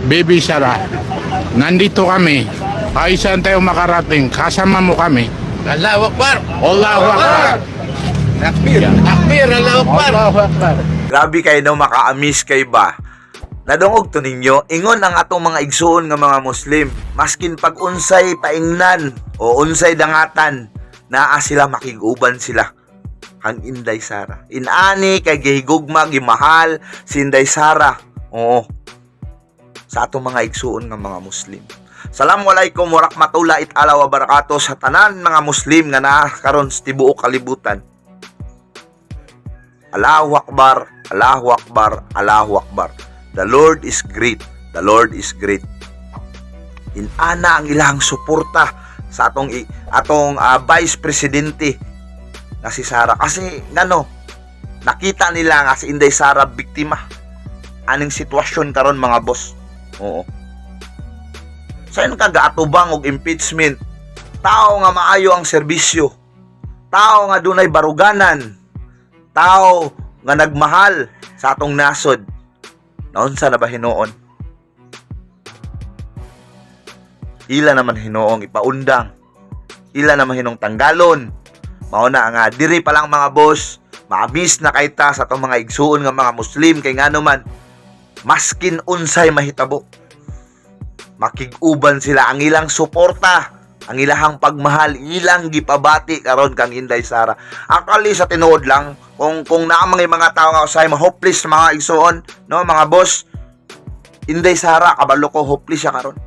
Baby Sara, nandito kami. Kahit saan tayo makarating, kasama mo kami. Allahu Akbar! Allahu Akbar! Takbir! Takbir! Allahu Akbar! Allahu Akbar! Grabe kayo no, maka-amiss kay ba? Nadungog to ninyo, ingon ang atong mga igsuon nga mga Muslim. Maskin pag unsay paingnan o unsay dangatan, naa sila makiguban sila. Ang Inday Sara. Inani kay gihigugma, gimahal si Inday Sara. Oo. Sa atong mga igsuon nga mga Muslim. Assalamualaikum warahmatullahi ta'ala wabarakatuh sa tanan mga Muslim nga naa karon sa tibuok kalibutan. Allahu Akbar, Allahu Akbar, Allahu Akbar. The Lord is great. The Lord is great. Inana ang ilang suporta sa atong Vice Presidente na si Sara. Kasi ngano, nakita nila nga si Inday Sara biktima. Aning sitwasyon karon mga boss. Oo. Sayon ka gaatubang og impeachment. Tao nga maayo ang serbisyo. Tao nga dunay baruganan. Tao nga nagmahal sa atong nasod. Naunsa na ba hinuon? Ila naman hinuong ipaundang. Ila naman hinong tanggalon. Mauna nga diri pa lang mga boss, maamis na kay ta sa atong mga igsuon nga mga Muslim kay ngano man maskin unsay mahitabo. Makig-uban sila ang ilang suporta, ang ilahang pagmahal, ilang gipabati karon kang Inday Sara. Akali sa tinuod lang kung naa mga tao nga usay ma-hopeless mga igsuon, no mga boss, Inday Sara kabalo ko hopeless siya karon.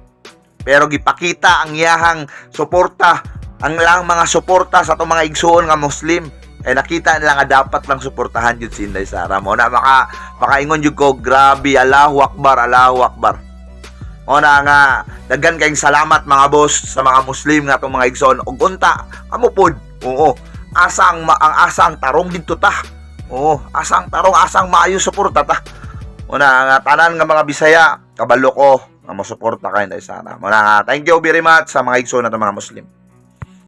Pero gipakita ang iyahang suporta, ang ilang mga suporta sa itong mga igsuon nga Muslim. Eh nakita nila nga dapat lang suportahan yun si Inday Sara. Mo na makaingon jud ko, grabe, Allahu Akbar, Allahu Akbar. Mo na nga daghan kayong salamat mga boss sa mga Muslim nga itong mga igsuon. Ug unta kamo pod. Oo. Asang tarong dito ta. Oo, asang tarong, asang maayo suporta ta. Mo na nga tanan nga mga Bisaya, kabalo ko nga mo suporta kay Inday Sara. Mo na nga thank you very much sa mga igsuon nato mga Muslim.